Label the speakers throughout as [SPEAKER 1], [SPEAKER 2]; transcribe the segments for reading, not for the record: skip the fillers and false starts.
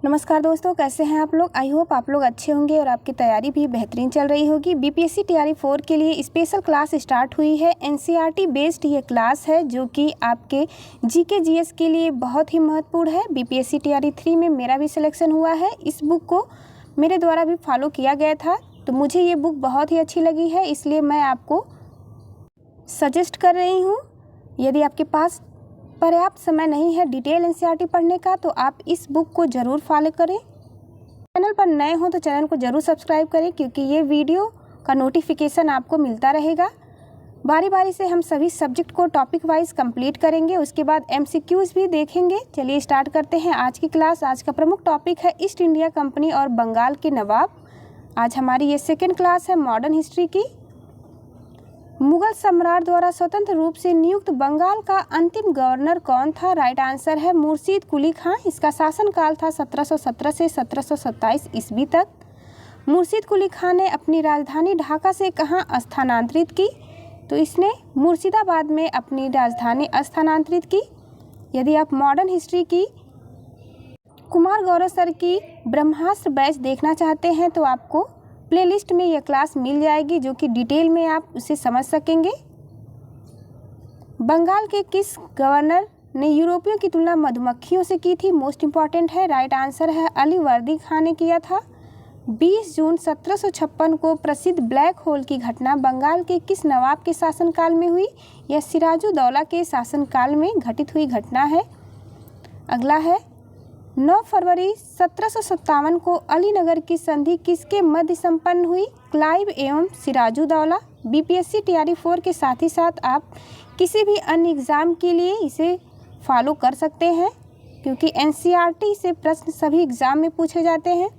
[SPEAKER 1] नमस्कार दोस्तों, कैसे हैं आप लोग। आई होप आप लोग अच्छे होंगे और आपकी तैयारी भी बेहतरीन चल रही होगी। बीपीएससी तैयारी 4 के लिए स्पेशल क्लास स्टार्ट हुई है। एनसीईआरटी बेस्ड ये क्लास है जो कि आपके जीके जीएस के लिए बहुत ही महत्वपूर्ण है। बीपीएससी तैयारी 3 में मेरा भी सिलेक्शन हुआ है। इस बुक को मेरे द्वारा भी फॉलो किया गया था, तो मुझे ये बुक बहुत ही अच्छी लगी है, इसलिए मैं आपको सजेस्ट कर रही हूँ। यदि आपके पास पर्याप्त समय नहीं है डिटेल एनसीईआरटी पढ़ने का, तो आप इस बुक को ज़रूर फॉलो करें। चैनल पर नए हो तो चैनल को ज़रूर सब्सक्राइब करें, क्योंकि ये वीडियो का नोटिफिकेशन आपको मिलता रहेगा। बारी बारी से हम सभी सब्जेक्ट को टॉपिक वाइज कंप्लीट करेंगे, उसके बाद एमसीक्यूज़ भी देखेंगे। चलिए स्टार्ट करते हैं आज की क्लास। आज का प्रमुख टॉपिक है ईस्ट इंडिया कंपनी और बंगाल के नवाब। आज हमारी ये सेकेंड क्लास है मॉडर्न हिस्ट्री की। मुगल सम्राट द्वारा स्वतंत्र रूप से नियुक्त बंगाल का अंतिम गवर्नर कौन था। राइट आंसर है मुर्शीद कुली खां। इसका शासनकाल था 1717 से 1727 ईस्वी तक। मुर्शीद कुली खां ने अपनी राजधानी ढाका से कहाँ स्थानांतरित की, तो इसने मुर्शिदाबाद में अपनी राजधानी स्थानांतरित की। यदि आप मॉडर्न हिस्ट्री की कुमार गौरव सर की ब्रह्मास्त्र बैच देखना चाहते हैं तो आपको प्लेलिस्ट में यह क्लास मिल जाएगी, जो कि डिटेल में आप उसे समझ सकेंगे। बंगाल के किस गवर्नर ने यूरोपियों की तुलना मधुमक्खियों से की थी। मोस्ट इम्पॉर्टेंट है। राइट आंसर है अली वर्दी खान ने किया था। 20 जून 1756 को प्रसिद्ध ब्लैक होल की घटना बंगाल के किस नवाब के शासनकाल में हुई। यह सिराजुद्दौला के शासनकाल में घटित हुई घटना है। अगला है 9 फरवरी 1757 को अलीनगर की संधि किसके मध्य संपन्न हुई। क्लाइव एवं सिराजुद्दौला। बीपीएससी तैयारी 4 के साथ ही साथ आप किसी भी अन्य एग्ज़ाम के लिए इसे फॉलो कर सकते हैं, क्योंकि एनसीईआरटी से प्रश्न सभी एग्ज़ाम में पूछे जाते हैं।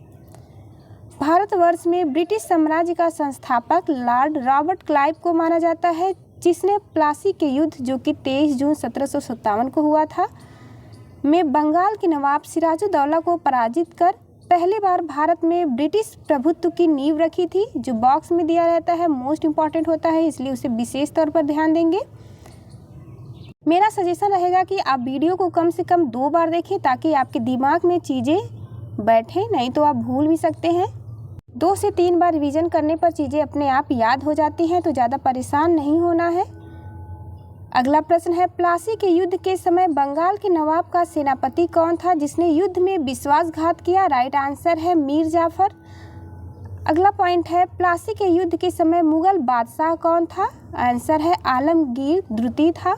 [SPEAKER 1] भारतवर्ष में ब्रिटिश साम्राज्य का संस्थापक लॉर्ड रॉबर्ट क्लाइव को माना जाता है, जिसने प्लासी के युद्ध जो कि 23 जून 1757 को हुआ था में बंगाल के नवाब सिराजुद्दौला को पराजित कर पहली बार भारत में ब्रिटिश प्रभुत्व की नींव रखी थी। जो बॉक्स में दिया रहता है मोस्ट इम्पॉर्टेंट होता है, इसलिए उसे विशेष तौर पर ध्यान देंगे। मेरा सजेशन रहेगा कि आप वीडियो को कम से कम 2 बार देखें, ताकि आपके दिमाग में चीज़ें बैठें, नहीं तो आप भूल भी सकते हैं। 2 से 3 बार रिवीजन करने पर चीज़ें अपने आप याद हो जाती हैं, तो ज़्यादा परेशान नहीं होना है। अगला प्रश्न है प्लासी के युद्ध के समय बंगाल के नवाब का सेनापति कौन था, जिसने युद्ध में विश्वासघात किया। राइट आंसर है मीर जाफर। अगला पॉइंट है प्लासी के युद्ध के समय मुगल बादशाह कौन था। आंसर है आलमगीर द्वितीय था।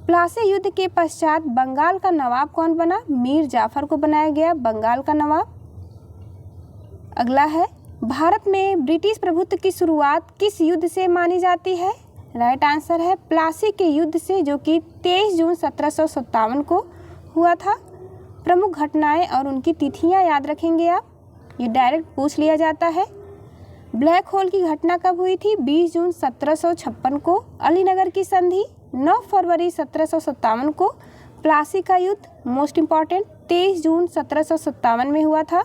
[SPEAKER 1] प्लासी युद्ध के पश्चात बंगाल का नवाब कौन बना। मीर जाफर को बनाया गया बंगाल का नवाब। अगला है भारत में ब्रिटिश प्रभुत्व की शुरुआत किस युद्ध से मानी जाती है। राइट आंसर है प्लासी के युद्ध से, जो कि 23 जून 1757 को हुआ था। प्रमुख घटनाएं और उनकी तिथियां याद रखेंगे आप, ये डायरेक्ट पूछ लिया जाता है। ब्लैक होल की घटना कब हुई थी। 20 जून 1756 को। अलीनगर की संधि 9 फरवरी 1757 को। प्लासी का युद्ध मोस्ट इम्पॉर्टेंट 23 जून 1757 में हुआ था।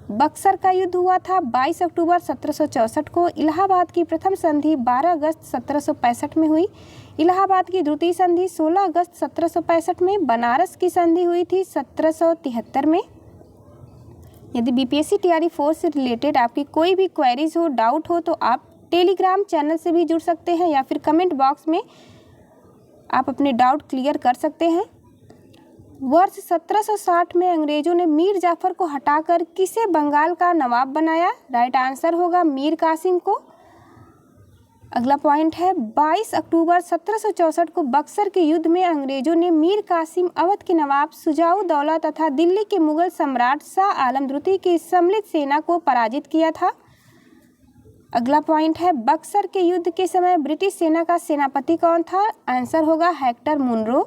[SPEAKER 1] बक्सर का युद्ध हुआ था 22 अक्टूबर 1764 को। इलाहाबाद की प्रथम संधि 12 अगस्त 1765 में हुई। इलाहाबाद की द्वितीय संधि 16 अगस्त 1765 में। बनारस की संधि हुई थी 1773 में। यदि बीपीएससी तैयारी 4 से रिलेटेड आपकी कोई भी क्वेरीज हो, डाउट हो, तो आप टेलीग्राम चैनल से भी जुड़ सकते हैं, या फिर कमेंट बॉक्स में आप अपने डाउट क्लियर कर सकते हैं। वर्ष 1760 में अंग्रेजों ने मीर जाफर को हटाकर किसे बंगाल का नवाब बनाया। राइट आंसर होगा मीर कासिम को। अगला पॉइंट है 22 अक्टूबर 1764 को बक्सर के युद्ध में अंग्रेजों ने मीर कासिम, अवध के नवाब शुजाउद्दौला तथा दिल्ली के मुगल सम्राट शाह आलम द्वितीय की सम्मिलित सेना को पराजित किया था। अगला पॉइंट है बक्सर के युद्ध के समय ब्रिटिश सेना का सेनापति कौन था। आंसर होगा हेक्टर मुनरो।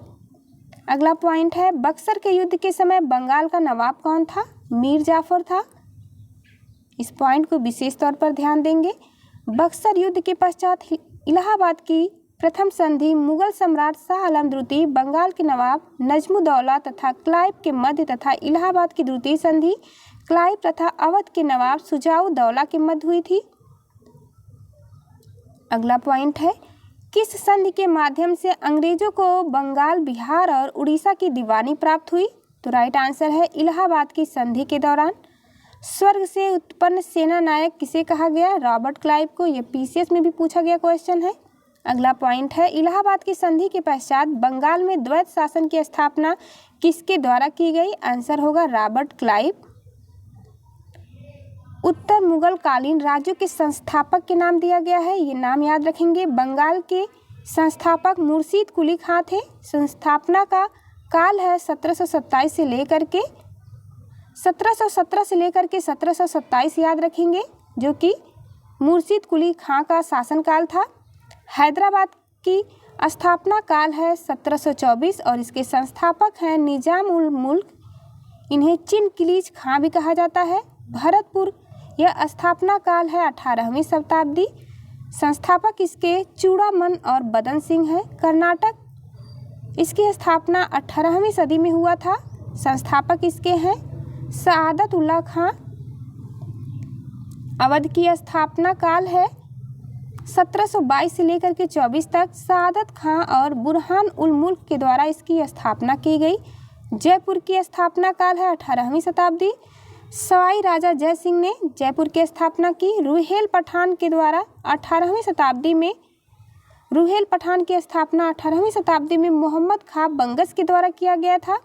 [SPEAKER 1] अगला पॉइंट है बक्सर के युद्ध के समय बंगाल का नवाब कौन था। मीर जाफर था। इस पॉइंट को विशेष तौर पर ध्यान देंगे। बक्सर युद्ध के पश्चात इलाहाबाद की प्रथम संधि मुगल सम्राट शाह आलम द्वितीय, बंगाल के नवाब नजमुद्दौला तथा क्लाइव के मध्य तथा इलाहाबाद की द्वितीय संधि क्लाइव तथा अवध के नवाब शुजाउद्दौला के मध्य हुई थी। अगला पॉइंट है किस संधि के माध्यम से अंग्रेजों को बंगाल, बिहार और उड़ीसा की दीवानी प्राप्त हुई। तो राइट आंसर है इलाहाबाद की संधि के दौरान। स्वर्ग से उत्पन्न सेना नायक किसे कहा गया? रॉबर्ट क्लाइव को। ये पीसीएस में भी पूछा गया क्वेश्चन है। अगला पॉइंट है इलाहाबाद की संधि के पश्चात बंगाल में द्वैत शासन की स्थापना किसके द्वारा की गई? आंसर होगा रॉबर्ट क्लाइव। उत्तर मुगल कालीन राज्यों के संस्थापक के नाम दिया गया है, ये नाम याद रखेंगे। बंगाल के संस्थापक मुर्शीद कुली खां थे। संस्थापना का काल है 1717 से लेकर के 1727 याद रखेंगे, जो कि मुर्शीद कुली खां का शासनकाल था। हैदराबाद की स्थापना काल है 1724 और इसके संस्थापक हैं निजाम उल मुल्क, इन्हें चिनकिलीज खां भी कहा जाता है। भरतपुर यह स्थापना काल है 18वीं शताब्दी, संस्थापक इसके चूड़ामन और बदन सिंह हैं। कर्नाटक, इसकी स्थापना 18वीं सदी में हुआ था, संस्थापक इसके हैं सआदत उल्ला खां। अवध की स्थापना काल है 1722 से लेकर के 24 तक, सआदत खां और बुरहान उल मुल्क के द्वारा इसकी स्थापना की गई। जयपुर की स्थापना काल है 18वीं शताब्दी, सवाई राजा जय सिंह ने जयपुर की स्थापना की। रुहेल पठान के द्वारा 18वीं शताब्दी में, रुहेल पठान की स्थापना 18वीं शताब्दी में मोहम्मद खां बंगस के द्वारा किया गया था।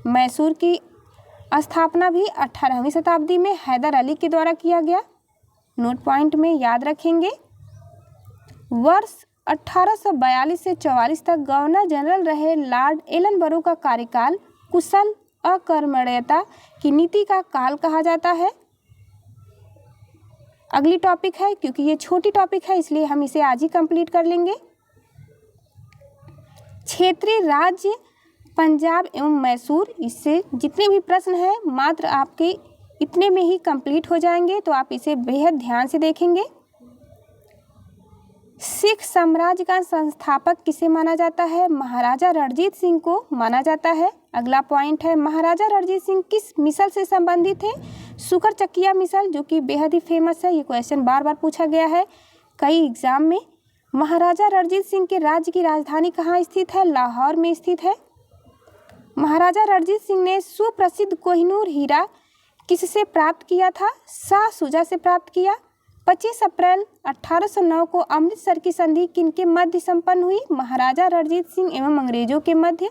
[SPEAKER 1] मैसूर की स्थापना भी 18वीं शताब्दी में हैदर अली के द्वारा किया गया। नोट पॉइंट में याद रखेंगे। वर्ष 1842 से 44 तक गवर्नर जनरल रहे लॉर्ड एलनबरो का कार्यकाल कुशल अकर्मण्यता की नीति का काल कहा जाता है। अगली टॉपिक है, क्योंकि ये छोटी टॉपिक है इसलिए हम इसे आज ही कंप्लीट कर लेंगे। क्षेत्रीय राज्य पंजाब एवं मैसूर, इससे जितने भी प्रश्न हैं मात्र आपके इतने में ही कंप्लीट हो जाएंगे, तो आप इसे बेहद ध्यान से देखेंगे। सिख साम्राज्य का संस्थापक किसे माना जाता है? महाराजा रणजीत सिंह को माना जाता है। अगला पॉइंट है महाराजा रणजीत सिंह किस मिसल से संबंधित थे? सुकर चकिया मिसल, जो कि बेहद ही फेमस है। ये क्वेश्चन बार बार पूछा गया है कई एग्जाम में। महाराजा रणजीत सिंह के राज्य की राजधानी कहाँ स्थित है? लाहौर में स्थित है। महाराजा रणजीत सिंह ने सुप्रसिद्ध कोहिनूर हीरा किससे प्राप्त किया था? शाह शुजा से प्राप्त किया। 25 अप्रैल 1809 को अमृतसर की संधि किनके मध्य संपन्न हुई? महाराजा रणजीत सिंह एवं अंग्रेजों के मध्य।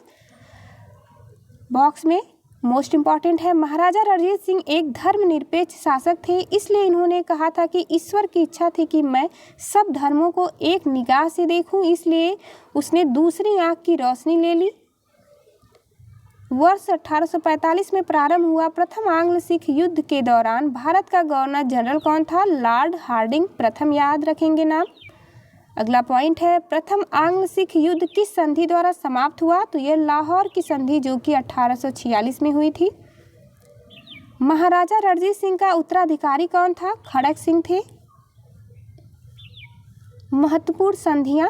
[SPEAKER 1] बॉक्स में मोस्ट इम्पॉर्टेंट है, महाराजा रणजीत सिंह एक धर्मनिरपेक्ष शासक थे, इसलिए इन्होंने कहा था कि ईश्वर की इच्छा थी कि मैं सब धर्मों को एक निगाह से देखूं, इसलिए उसने दूसरी आंख की रोशनी ले ली। वर्ष 1845 में प्रारंभ हुआ प्रथम आंग्ल सिख युद्ध के दौरान भारत का गवर्नर जनरल कौन था? लॉर्ड हार्डिंग प्रथम, याद रखेंगे नाम। अगला पॉइंट है प्रथम आंग्ल सिख युद्ध किस संधि द्वारा समाप्त हुआ? तो यह लाहौर की संधि, जो कि 1846 में हुई थी। महाराजा रणजीत सिंह का उत्तराधिकारी कौन था? खड़क सिंह थे। महत्वपूर्ण संधियां,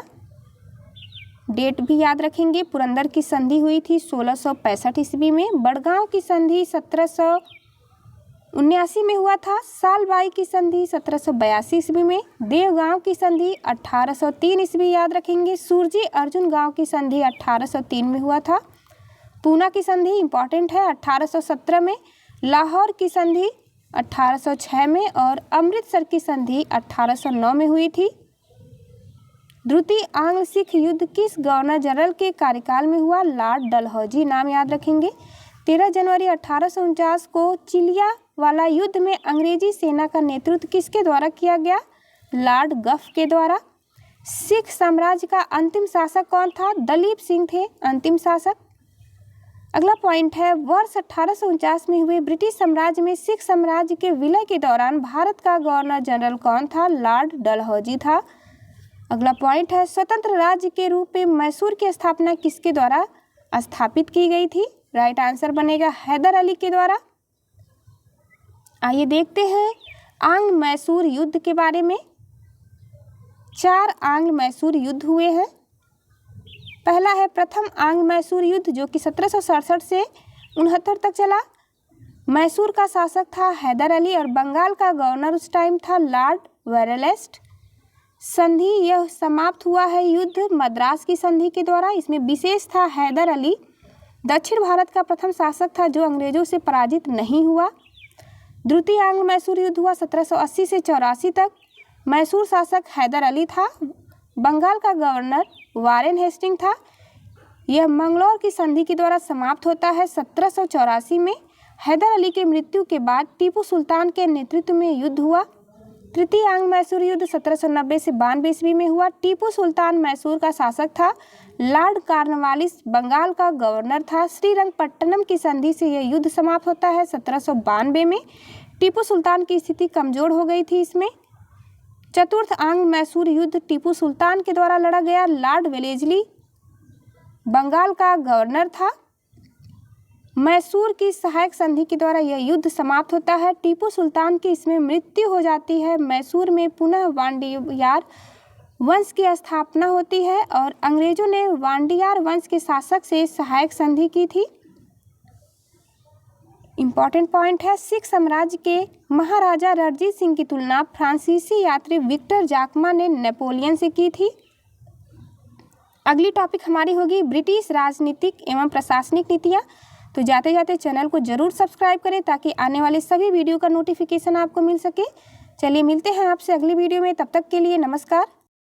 [SPEAKER 1] डेट भी याद रखेंगे। पुरंदर की संधि हुई थी 1665 ईस्वी में। बड़गांव की संधि 1779 में हुआ था। सालबाई की संधि 1782 ईस्वी में। देवगांव की संधि 1803 ईस्वी, याद रखेंगे। सुरजी अर्जुन गांव की संधि 1803 में हुआ था। पूना की संधि इंपॉर्टेंट है 1817 में। लाहौर की संधि 1806 में और अमृतसर की संधि 1809 में हुई थी। द्वितीय आंग्ल सिख युद्ध किस गवर्नर जनरल के कार्यकाल में हुआ? लॉर्ड डलहौजी, नाम याद रखेंगे। 13 जनवरी 1849 को चिलियावाला युद्ध में अंग्रेजी सेना का नेतृत्व किसके द्वारा किया गया? लॉर्ड गफ के द्वारा। सिख साम्राज्य का अंतिम शासक कौन था? दलीप सिंह थे अंतिम शासक। अगला पॉइंट है वर्ष 1849 में हुए ब्रिटिश साम्राज्य में सिख साम्राज्य के विलय के दौरान भारत का गवर्नर जनरल कौन था? लॉर्ड डलहौजी था। अगला पॉइंट है स्वतंत्र राज्य के रूप में मैसूर की स्थापना किसके द्वारा स्थापित की गई थी? राइट आंसर बनेगा हैदर अली के द्वारा। आइए देखते हैं आंग्ल मैसूर युद्ध के बारे में। 4 आंग्ल मैसूर युद्ध हुए हैं। पहला है प्रथम आंग्ल मैसूर युद्ध, जो कि 1767 से 69 तक चला। मैसूर का शासक था हैदर अली और बंगाल का गवर्नर उस टाइम था लॉर्ड वेरेलेस्ट। संधि यह समाप्त हुआ है युद्ध मद्रास की संधि के द्वारा। इसमें विशेष था हैदर अली दक्षिण भारत का प्रथम शासक था जो अंग्रेजों से पराजित नहीं हुआ। द्वितीय आंग्ल मैसूर युद्ध हुआ 1780 से 84 तक। मैसूर शासक हैदर अली था। बंगाल का गवर्नर वारेन हेस्टिंग था। यह मंगलौर की संधि के द्वारा समाप्त होता है 1784 में। हैदर अली के मृत्यु के बाद टीपू सुल्तान के नेतृत्व में युद्ध हुआ। तृतीय आंग्ल मैसूर युद्ध 1790 से 92 ईस्वी में हुआ। टीपू सुल्तान मैसूर का शासक था। लॉर्ड कॉर्नवालिस बंगाल का गवर्नर था। श्रीरंगपट्टनम की संधि से यह युद्ध समाप्त होता है 1792 में। टीपू सुल्तान की स्थिति कमजोर हो गई थी इसमें। चतुर्थ आंग्ल मैसूर युद्ध टीपू सुल्तान के द्वारा लड़ा गया। लॉर्ड वेलेस्ली बंगाल का गवर्नर था। मैसूर की सहायक संधि के द्वारा यह युद्ध समाप्त होता है। टीपू सुल्तान की इसमें मृत्यु हो जाती है। मैसूर में पुनः वांडियार वंश की स्थापना होती है और अंग्रेजों ने वांडियार वंश के शासक से सहायक संधि की थी। इम्पॉर्टेंट पॉइंट है, सिख साम्राज्य के महाराजा रणजीत सिंह की तुलना फ्रांसीसी यात्री विक्टर जाकमा ने नेपोलियन से की थी। अगली टॉपिक हमारी होगी ब्रिटिश राजनीतिक एवं प्रशासनिक नीतियाँ। तो जाते जाते चैनल को जरूर सब्सक्राइब करें ताकि आने वाले सभी वीडियो का नोटिफिकेशन आपको मिल सके। चलिए मिलते हैं आपसे अगली वीडियो में, तब तक के लिए नमस्कार।